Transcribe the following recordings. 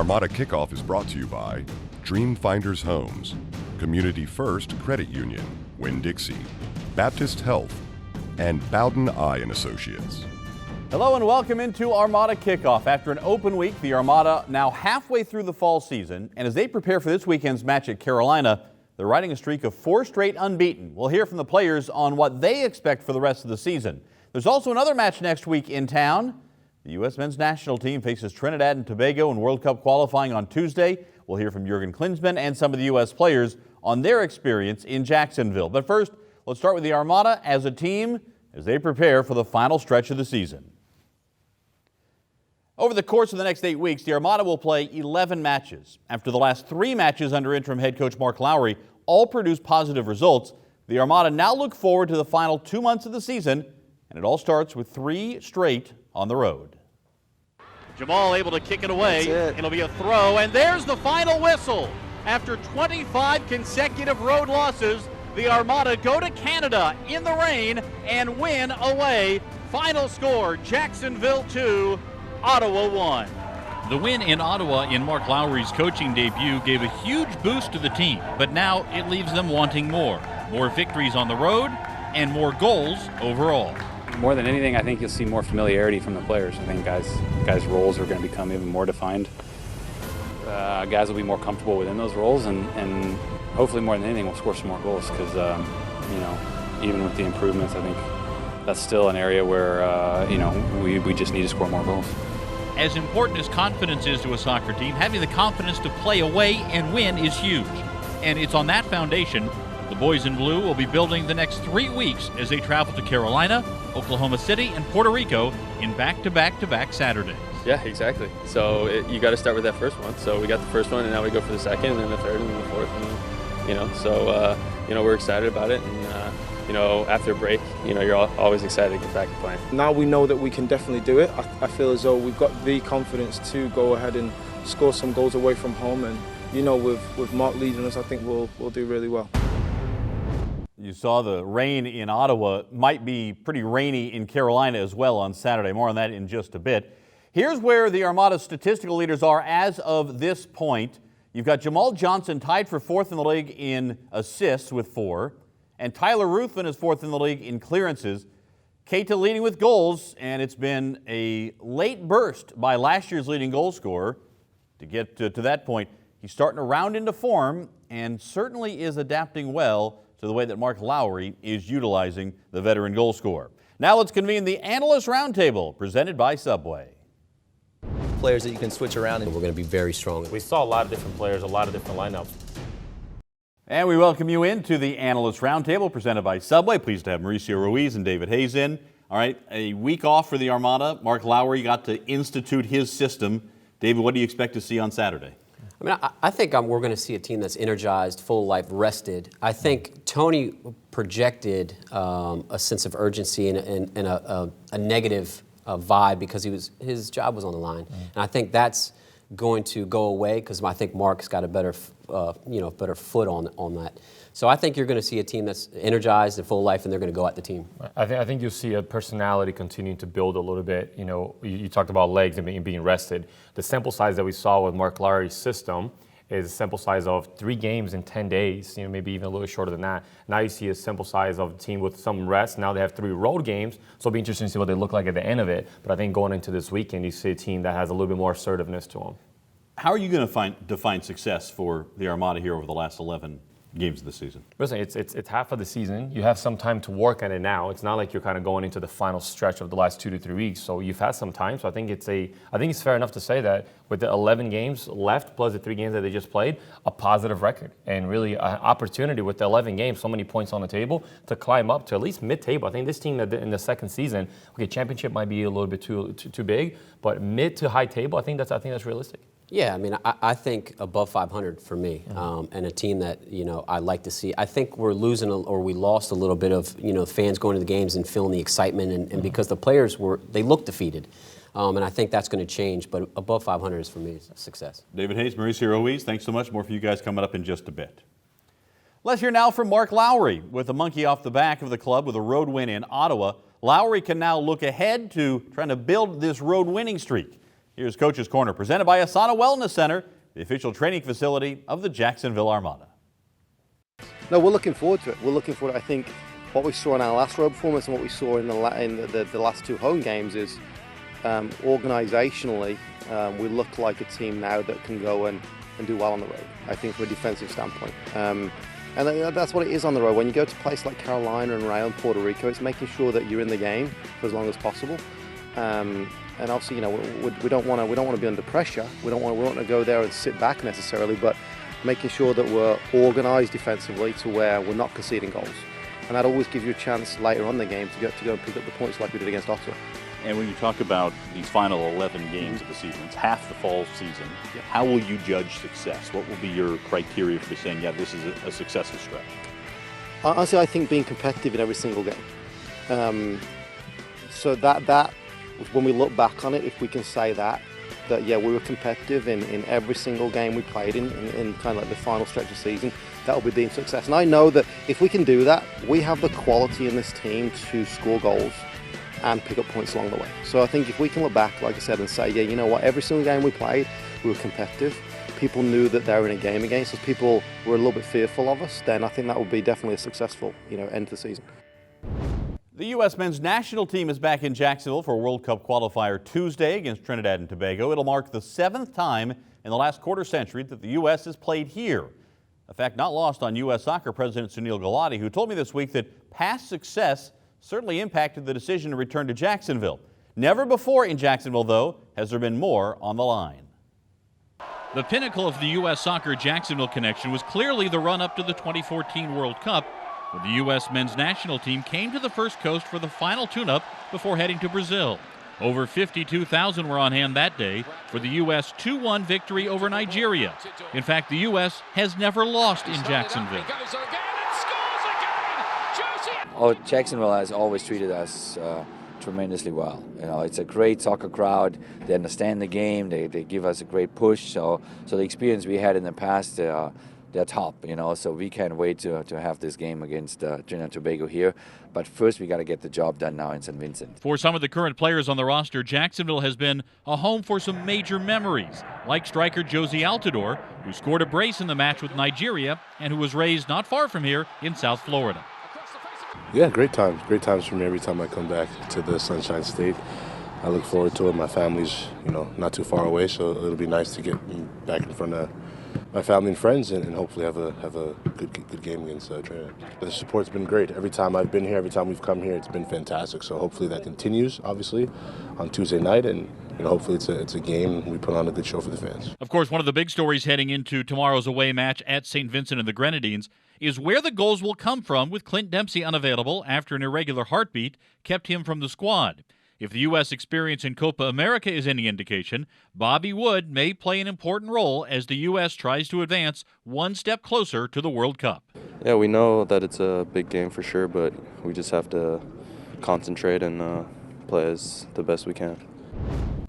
Armada Kickoff is brought to you by Dream Finders Homes, Community First Credit Union, Winn-Dixie, Baptist Health, and Bowden Eye and Associates. Hello and welcome into Armada Kickoff. After an open week, the Armada now halfway through the fall season, and as they prepare for this weekend's match at Carolina, they're riding a streak of 4 straight unbeaten. We'll hear from the players on what they expect for the rest of the season. There's also another match next week in town. The U.S. men's national team faces Trinidad and Tobago in World Cup qualifying on Tuesday. We'll hear from Jurgen Klinsmann and some of the U.S. players on their experience in Jacksonville. But first, let's start with the Armada as a team as they prepare for the final stretch of the season. Over the course of the next 8 weeks, the Armada will play 11 matches. After the last 3 matches under interim head coach Mark Lowry all produced positive results, the Armada now look forward to the final 2 months of the season, and it all starts with 3 straight on the road. Jamal able to kick it away. It'll be a throw, and there's the final whistle. After 25 consecutive road losses, the Armada go to Canada in the rain and win away. Final score, Jacksonville 2, Ottawa 1. The win in Ottawa in Mark Lowry's coaching debut gave a huge boost to the team, but now it leaves them wanting more. More victories on the road and more goals overall. More than anything, I think you'll see more familiarity from the players. I think guys' roles are going to become even more defined. Guys will be more comfortable within those roles, and hopefully more than anything, we'll score some more goals because, even with the improvements, I think that's still an area where, we just need to score more goals. As important as confidence is to a soccer team, having the confidence to play away and win is huge. And it's on that foundation the boys in blue will be building the next 3 weeks as they travel to Carolina, Oklahoma City, and Puerto Rico in back-to-back-to-back Saturdays. Yeah, exactly. So you got to start with that first one. So we got the first one, and now we go for the second, and then the third, and then the fourth. And, we're excited about it. And, after a break, you're always excited to get back to playing. Now we know that we can definitely do it. I feel as though we've got the confidence to go ahead and score some goals away from home. And, with Mark leading us, I think we'll do really well. You saw the rain in Ottawa. Might be pretty rainy in Carolina as well on Saturday. More on that in just a bit. Here's where the Armada's statistical leaders are as of this point. You've got Jamal Johnson tied for 4th in the league in assists with 4. And Tyler Ruthven is 4th in the league in clearances. Keita leading with goals, and it's been a late burst by last year's leading goal scorer. To get to that point, he's starting to round into form and certainly is adapting well to the way that Mark Lowry is utilizing the veteran goal scorer. Now let's convene the Analyst Roundtable presented by Subway. Players that you can switch around, and we're going to be very strong. We saw a lot of different players, a lot of different lineups. And we welcome you into the Analyst Roundtable presented by Subway. Pleased to have Mauricio Ruiz and David Hayes in. All right, a week off for the Armada. Mark Lowry got to institute his system. David, what do you expect to see on Saturday? I think we're going to see a team that's energized, full life, rested. I think Tony projected a sense of urgency and a negative vibe because his job was on the line. And I think that's going to go away because I think Mark's got a better foot on that. So I think you're going to see a team that's energized and full of life, and they're going to go at the team. I think you'll see a personality continuing to build a little bit. You talked about legs and being rested. The sample size that we saw with Mark Lowry's system is a sample size of 3 games in 10 days, maybe even a little shorter than that. Now you see a sample size of a team with some rest. Now they have 3 road games, so it'll be interesting to see what they look like at the end of it. But I think going into this weekend, you see a team that has a little bit more assertiveness to them. How are you going to define success for the Armada here over the last 11 games of the season? Listen, it's half of the season. You have some time to work at it now. It's not like you're kind of going into the final stretch of the last 2 to 3 weeks. So you've had some time. So I think it's fair enough to say that with the 11 games left plus the 3 games that they just played, a positive record and really an opportunity with the 11 games, so many points on the table to climb up to at least mid-table. I think this team in the second season, championship might be a little bit too big, but mid to high table, I think that's realistic. Yeah, I think above 500 for me, and a team that, I like to see. I think we're losing we lost a little bit of, fans going to the games and feeling the excitement, and because the players they look defeated. And I think that's going to change, but above 500 is for me a success. David Hayes, Mauricio Ruiz, thanks so much. More for you guys coming up in just a bit. Let's hear now from Mark Lowry. With a monkey off the back of the club with a road win in Ottawa, Lowry can now look ahead to trying to build this road winning streak. Here's Coach's Corner, presented by Asana Wellness Center, the official training facility of the Jacksonville Armada. No, we're looking forward to it. We're looking forward. I think what we saw in our last road performance and what we saw in the last two home games is organisationally, we look like a team now that can go and do well on the road, I think, from a defensive standpoint. And that's what it is on the road. When you go to places like Carolina and around Puerto Rico, it's making sure that you're in the game for as long as possible. And obviously, we don't want to be under pressure. We don't want to go there and sit back necessarily, but making sure that we're organised defensively to where we're not conceding goals. And that always gives you a chance later on in the game to go and pick up the points like we did against Ottawa. And when you talk about these final 11 games of the season, it's half the fall season. How will you judge success? What will be your criteria for saying, yeah, this is a successful stretch? Honestly, I think being competitive in every single game. So that when we look back on it, if we can say that yeah, we were competitive in every single game we played in kind of like the final stretch of season, that will be deemed success. And I know that if we can do that, we have the quality in this team to score goals and pick up points along the way. So I think if we can look back, like I said, and say, yeah, you know what, every single game we played, we were competitive. People knew that they were in a game against us. People were a little bit fearful of us. Then I think that would be definitely a successful, end to the season. The U.S. men's national team is back in Jacksonville for a World Cup qualifier Tuesday against Trinidad and Tobago. It'll mark the 7th time in the last quarter century that the U.S. has played here. A fact not lost on U.S. Soccer President Sunil Gulati, who told me this week that past success certainly impacted the decision to return to Jacksonville. Never before in Jacksonville, though, has there been more on the line. The pinnacle of the U.S. Soccer Jacksonville connection was clearly the run-up to the 2014 World Cup, when the U.S. men's national team came to the First Coast for the final tune-up before heading to Brazil. Over 52,000 were on hand that day for the U.S. 2-1 victory over Nigeria. In fact, the U.S. has never lost in Jacksonville. Oh, Jacksonville has always treated us tremendously well. It's a great soccer crowd. They understand the game. They give us a great push. So the experience we had in the past, they're top. So we can't wait to have this game against Trinidad and Tobago here. But first, we got to get the job done now in St. Vincent. For some of the current players on the roster, Jacksonville has been a home for some major memories, like striker Josie Altidore, who scored a brace in the match with Nigeria and who was raised not far from here in South Florida. Yeah, great times. Great times for me every time I come back to the Sunshine State. I look forward to it. My family's, not too far away, so it'll be nice to get back in front of my family and friends and hopefully have a good game against Trinidad. The support's been great. Every time I've been here, every time we've come here, it's been fantastic. So hopefully that continues, obviously, on Tuesday night, and hopefully it's a game and we put on a good show for the fans. Of course, one of the big stories heading into tomorrow's away match at St. Vincent and the Grenadines is where the goals will come from, with Clint Dempsey unavailable after an irregular heartbeat kept him from the squad. If the U.S. experience in Copa America is any indication, Bobby Wood may play an important role as the U.S. tries to advance one step closer to the World Cup. Yeah, we know that it's a big game for sure, but we just have to concentrate and play as the best we can.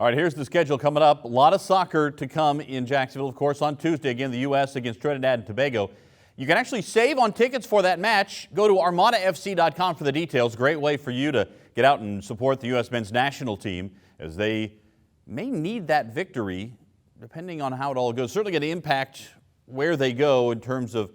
All right, here's the schedule coming up. A lot of soccer to come in Jacksonville, of course, on Tuesday. Again, the U.S. against Trinidad and Tobago. You can actually save on tickets for that match. Go to armadafc.com for the details. Great way for you to get out and support the U.S. men's national team, as they may need that victory, depending on how it all goes. Certainly going to impact where they go in terms of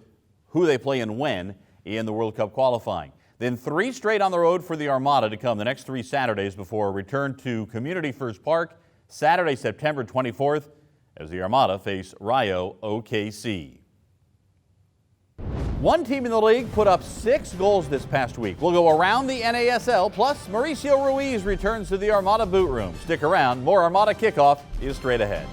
who they play and when in the World Cup qualifying. Then 3 straight on the road for the Armada to come the next 3 Saturdays before a return to Community First Park Saturday, September 24th, as the Armada face Rayo OKC. One team in the league put up 6 goals this past week. We'll go around the NASL, plus Mauricio Ruiz returns to the Armada boot room. Stick around. More Armada Kickoff is straight ahead.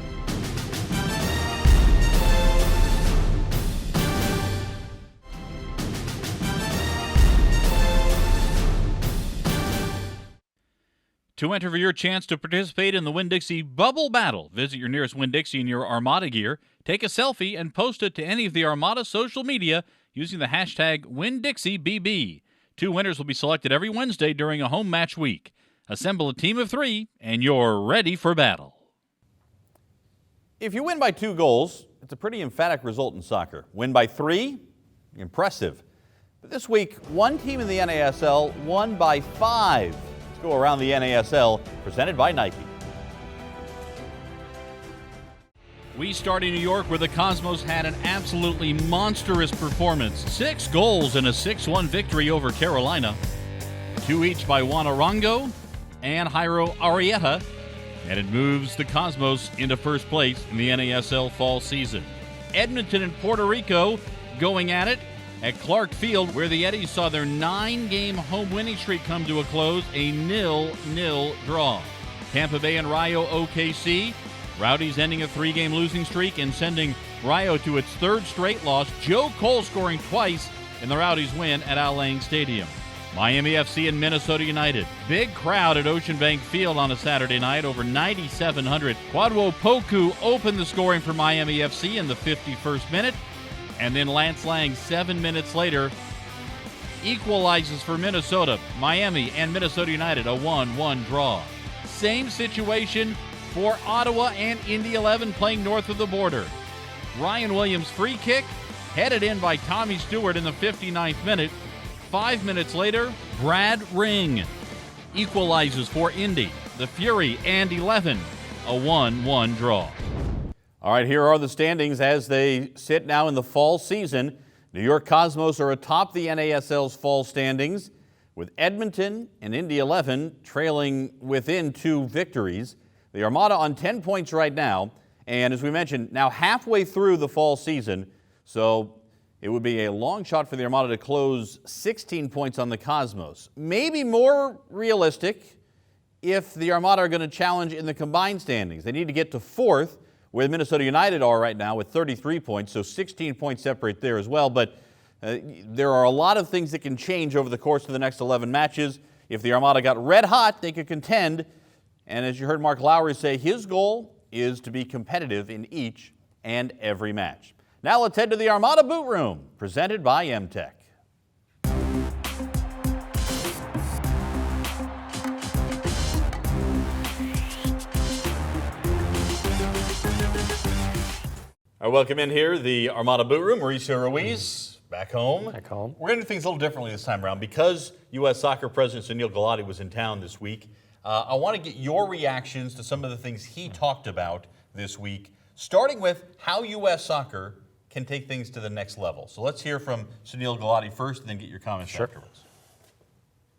To enter for your chance to participate in the Winn-Dixie Bubble Battle, visit your nearest Winn-Dixie in your Armada gear, take a selfie, and post it to any of the Armada social media using the hashtag WinnDixieBB. 2 winners will be selected every Wednesday during a home match week. Assemble a team of 3, and you're ready for battle. If you win by 2 goals, it's a pretty emphatic result in soccer. Win by 3, impressive. But this week, one team in the NASL won by 5. Let's go around the NASL, presented by Nike. We start in New York, where the Cosmos had an absolutely monstrous performance. 6 goals and a 6-1 victory over Carolina. 2 each by Juan Arango and Jairo Arrieta. And it moves the Cosmos into first place in the NASL fall season. Edmonton and Puerto Rico going at it at Clark Field, where the Eddies saw their 9-game home winning streak come to a close, a 0-0 draw. Tampa Bay and Rayo OKC. Rowdies ending a 3-game losing streak and sending Rayo to its 3rd straight loss. Joe Cole scoring twice in the Rowdies' win at Al Lang Stadium. Miami FC and Minnesota United. Big crowd at Ocean Bank Field on a Saturday night, over 9,700. Kwadwo Poku opened the scoring for Miami FC in the 51st minute, and then Lance Lang 7 minutes later equalizes for Minnesota. Miami and Minnesota United, a 1-1 draw. Same situation for Ottawa and Indy 11 playing north of the border. Ryan Williams free kick, headed in by Tommy Stewart in the 59th minute. 5 minutes later, Brad Ring equalizes for Indy. The Fury and 11, a 1-1 draw. All right, here are the standings as they sit now in the fall season. New York Cosmos are atop the NASL's fall standings, with Edmonton and Indy 11 trailing within 2 victories. The Armada on 10 points right now, and as we mentioned, now halfway through the fall season, so it would be a long shot for the Armada to close 16 points on the Cosmos. Maybe more realistic if the Armada are going to challenge in the combined standings. They need to get to 4th, where Minnesota United are right now with 33 points, so 16 points separate there as well. But there are a lot of things that can change over the course of the next 11 matches. If the Armada got red hot, they could contend. And as you heard Mark Lowry say, his goal is to be competitive in each and every match. Now let's head to the Armada Boot Room, presented by MTech. I welcome in here the Armada Boot Room, Mauricio Ruiz, back home. Back home. We're going to do things a little differently this time around. Because U.S. Soccer President Sunil Gulati was in town this week, I want to get your reactions to some of the things he talked about this week, starting with how U.S. Soccer can take things to the next level. So let's hear from Sunil Gulati first and then get your comments afterwards.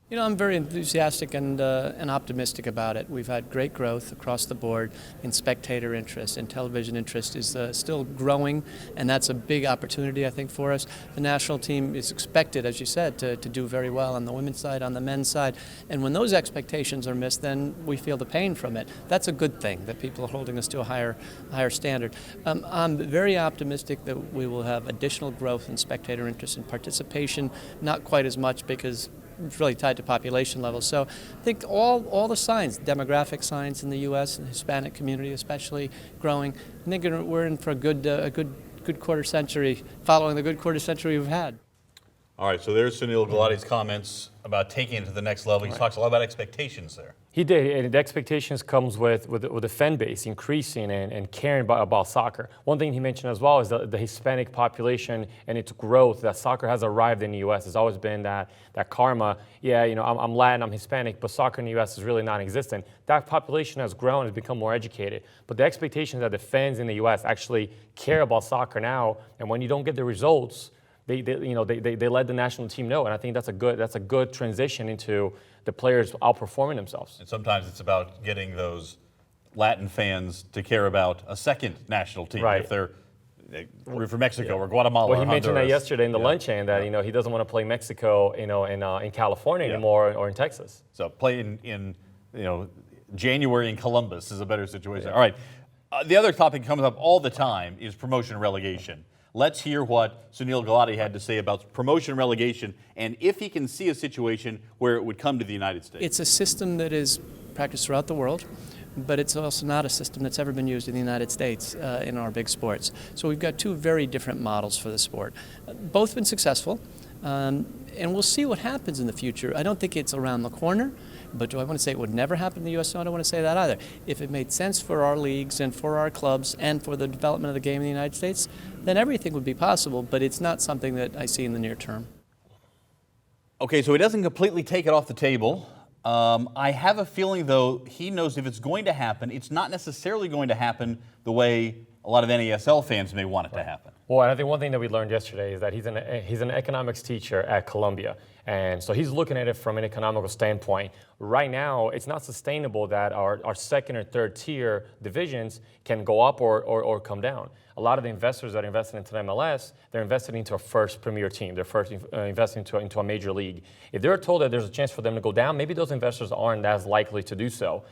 You know, I'm very enthusiastic and optimistic about it. We've had great growth across the board in spectator interest, and television interest is still growing, and that's a big opportunity, I think, for us. The national team is expected, as you said, to do very well on the women's side, on the men's side, and when those expectations are missed, then we feel the pain from it. That's a good thing, that people are holding us to a higher standard. I'm very optimistic that we will have additional growth in spectator interest and participation, not quite as much because it's really tied to population levels. So I think all the signs, demographic signs in the U.S. and the Hispanic community especially growing. I think we're in for a good quarter century, following the good quarter century we've had. All right, so there's Sunil Gulati's comments about taking it to the next level. He talks a lot about expectations there. He did, and the expectations comes with the fan base increasing and caring about soccer. One thing he mentioned as well is the Hispanic population and its growth, that soccer has arrived in the U.S. There's always been that karma, yeah, you know, I'm Latin, I'm Hispanic, but soccer in the U.S. is really non-existent. That population has grown, has become more educated. But the expectation that the fans in the U.S. actually care about soccer now, and when you don't get the results, they let the national team know, and I think that's a good transition into the players outperforming themselves. And sometimes it's about getting those Latin fans to care about a second national team, right, if they're from Mexico or Guatemala. Well, he or mentioned that yesterday in the luncheon that he doesn't want to play Mexico, in California anymore or in Texas. So playing in January in Columbus is a better situation. All right, the other topic that comes up all the time is promotion and relegation. Let's hear what Sunil Gulati had to say about promotion and relegation, and if he can see a situation where it would come to the United States. It's a system that is practiced throughout the world, but it's also not a system that's ever been used in the United States in our big sports. So we've got two very different models for the sport. Both been successful, and we'll see what happens in the future. I don't think it's around the corner, but do I want to say it would never happen in the U.S.? No, I don't want to say that either. If it made sense for our leagues and for our clubs and for the development of the game in the United States, then everything would be possible, but it's not something that I see in the near term. Okay, so he doesn't completely take it off the table. I have a feeling, though, he knows if it's going to happen, it's not necessarily going to happen the way a lot of NASL fans may want it to happen. Well, and I think one thing that we learned yesterday is that he's an economics teacher at Columbia. And so he's looking at it from an economical standpoint. Right now, it's not sustainable that our second or third tier divisions can go up or come down. A lot of the investors that are invested into the MLS, they're invested into a first premier team. They're first investing into a major league. If they're told that there's a chance for them to go down, maybe those investors aren't as likely to do so.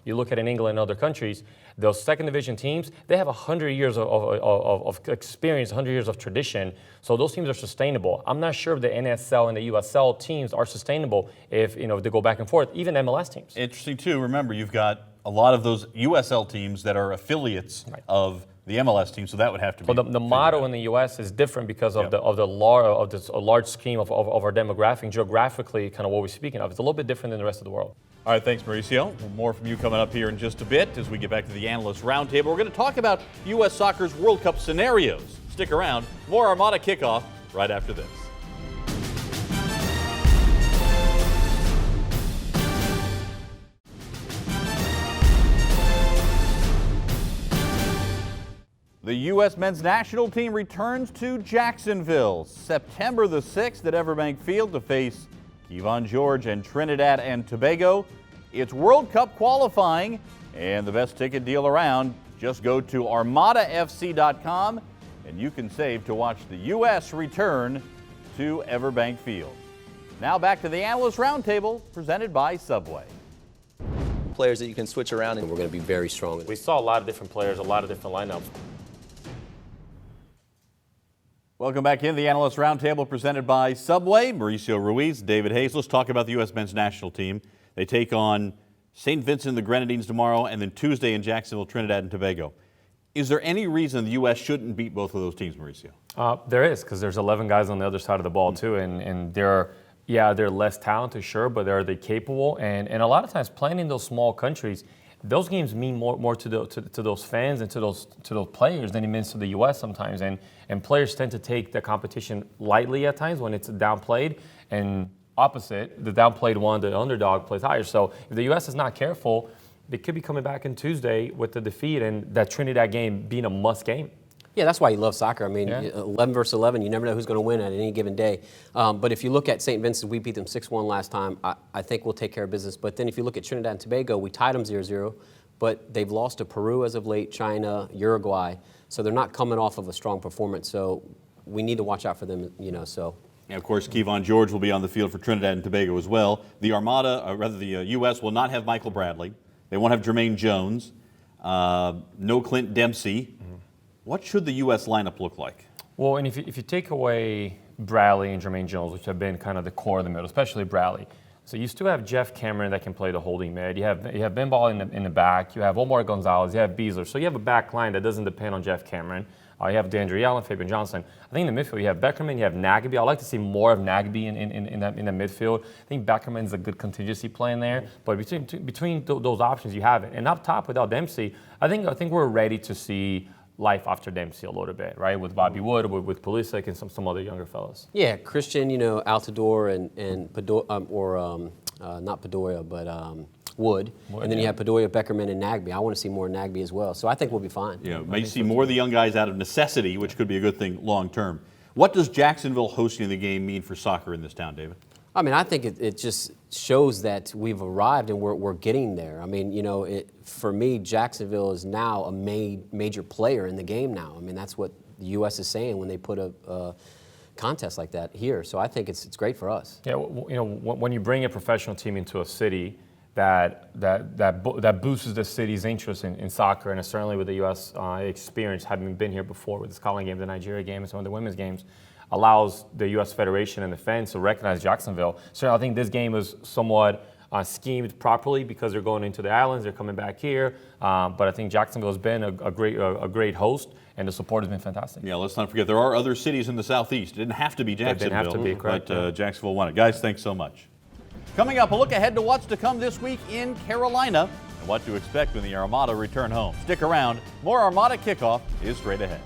You look at in England and other countries, those second division teams, they have 100 years of experience, 100 years of tradition. So those teams are sustainable. I'm not sure if the NSL and the USL teams are sustainable if they go back and forth, even MLS teams. Interesting too. Remember, you've got a lot of those USL teams that are affiliates of the MLS team, so that would have to be. Well, the model in the U.S. is different because of the large scheme of our demographic, geographically, kind of what we're speaking of. It's a little bit different than the rest of the world. All right, thanks, Mauricio. More from you coming up here in just a bit as we get back to the Analyst Roundtable. We're going to talk about U.S. Soccer's World Cup scenarios. Stick around. More Armada Kickoff right after this. The U.S. men's national team returns to Jacksonville September the 6th at Everbank Field to face Kevon George and Trinidad and Tobago. It's World Cup qualifying and the best ticket deal around. Just go to armadafc.com and you can save to watch the U.S. return to Everbank Field. Now back to the Analyst Roundtable presented by Subway. Players that you can switch around, and we're going to be very strong. We saw a lot of different players, a lot of different lineups. Welcome back in the Analyst Roundtable presented by Subway. Mauricio Ruiz, David Hayes. Let's talk about the U.S. men's national team. They take on St. Vincent and the Grenadines tomorrow and then Tuesday in Jacksonville, Trinidad and Tobago. Is there any reason the U.S. shouldn't beat both of those teams, Mauricio? There is, because there's 11 guys on the other side of the ball too, and they're less talented, sure, but they're capable, and a lot of times playing in those small countries, those games mean more to those fans and to those players than it means to the U.S. sometimes, and players tend to take the competition lightly at times when it's downplayed, and opposite, the downplayed one, the underdog, plays higher. So if the U.S. is not careful, they could be coming back on Tuesday with the defeat and that Trinidad game being a must game. Yeah, that's why you love soccer. I mean, 11 versus 11, you never know who's going to win at any given day. But if you look at St. Vincent, we beat them 6-1 last time. I think we'll take care of business. But then if you look at Trinidad and Tobago, we tied them 0-0, but they've lost to Peru as of late, China, Uruguay. So they're not coming off of a strong performance. So we need to watch out for them, so. And of course, Kevon George will be on the field for Trinidad and Tobago as well. The Armada, the U.S. will not have Michael Bradley. They won't have Jermaine Jones. No Clint Dempsey. What should the U.S. lineup look like? Well, and if you take away Bradley and Jermaine Jones, which have been kind of the core of the middle, especially Bradley, so you still have Jeff Cameron that can play the holding mid. You have Ben Ball in the back. You have Omar Gonzalez. You have Beasler. So you have a back line that doesn't depend on Jeff Cameron. You have DeAndre Allen, Fabian Johnson. I think in the midfield you have Beckerman, you have Nagby. I'd like to see more of Nagby in the midfield. I think Beckerman's a good contingency play in there. But between those options you have it. And up top without Dempsey, I think we're ready to see life after Dempsey a little bit, right? With Bobby Wood, with Pulisic, and some other younger fellows. Yeah, Christian, Altidore and Padoia, not Padoia, but Wood. And then you have Padoia, Beckerman, and Nagby. I want to see more Nagby as well. So I think we'll be fine. Yeah, may see more of the young guys out of necessity, which could be a good thing long term. What does Jacksonville hosting the game mean for soccer in this town, David? I mean, I think it just shows that we've arrived and we're getting there. I mean, for me, Jacksonville is now a major player in the game now. I mean, that's what the U.S. is saying when they put a contest like that here. So I think it's great for us. Yeah, when you bring a professional team into a city, that boosts the city's interest in soccer, and certainly with the U.S. Experience, having been here before with the Scotland game, the Nigeria game, and some of the women's games, allows the U.S. Federation and the fans to recognize Jacksonville. So I think this game is somewhat schemed properly because they're going into the islands, they're coming back here. But I think Jacksonville has been a great host, and the support has been fantastic. Yeah, let's not forget there are other cities in the southeast. It didn't have to be Jacksonville. It didn't have to be, correct. But Jacksonville won it. Guys, thanks so much. Coming up, a look ahead to what's to come this week in Carolina and what to expect when the Armada return home. Stick around. More Armada Kickoff is straight ahead.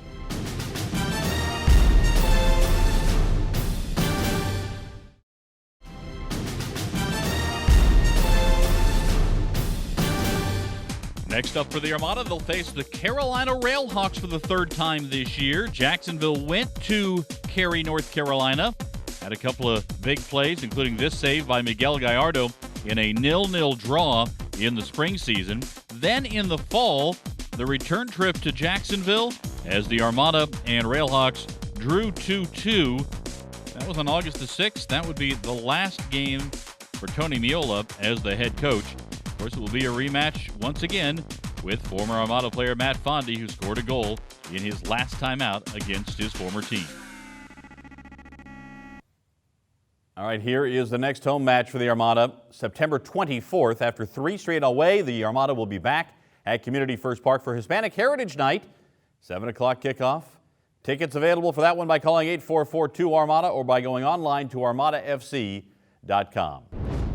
Next up for the Armada, they'll face the Carolina Railhawks for the third time this year. Jacksonville went to Cary, North Carolina. Had a couple of big plays, including this save by Miguel Gallardo in a 0-0 draw in the spring season. Then in the fall, the return trip to Jacksonville as the Armada and Railhawks drew 2-2. That was on August the 6th. That would be the last game for Tony Meola as the head coach. Of course, it will be a rematch once again with former Armada player Matt Fondy, who scored a goal in his last time out against his former team. All right, here is the next home match for the Armada. September 24th, after 3 straight away, the Armada will be back at Community First Park for Hispanic Heritage Night. 7 o'clock kickoff. Tickets available for that one by calling 844-2-ARMADA or by going online to armadafc.com.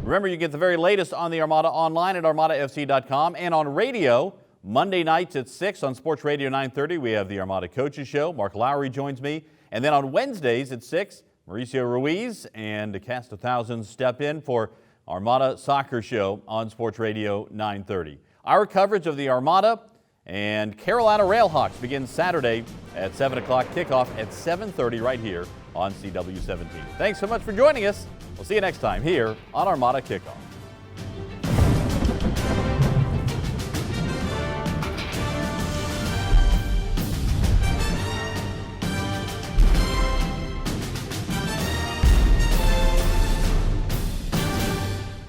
Remember, you get the very latest on the Armada online at armadafc.com and on radio. Monday nights at 6 on Sports Radio 930, we have the Armada Coaches Show. Mark Lowry joins me. And then on Wednesdays at 6, Mauricio Ruiz and a cast of thousands step in for Armada Soccer Show on Sports Radio 930. Our coverage of the Armada and Carolina Railhawks begins Saturday at 7 o'clock, kickoff at 7:30 right here on CW17. Thanks so much for joining us. We'll see you next time here on Armada Kickoff.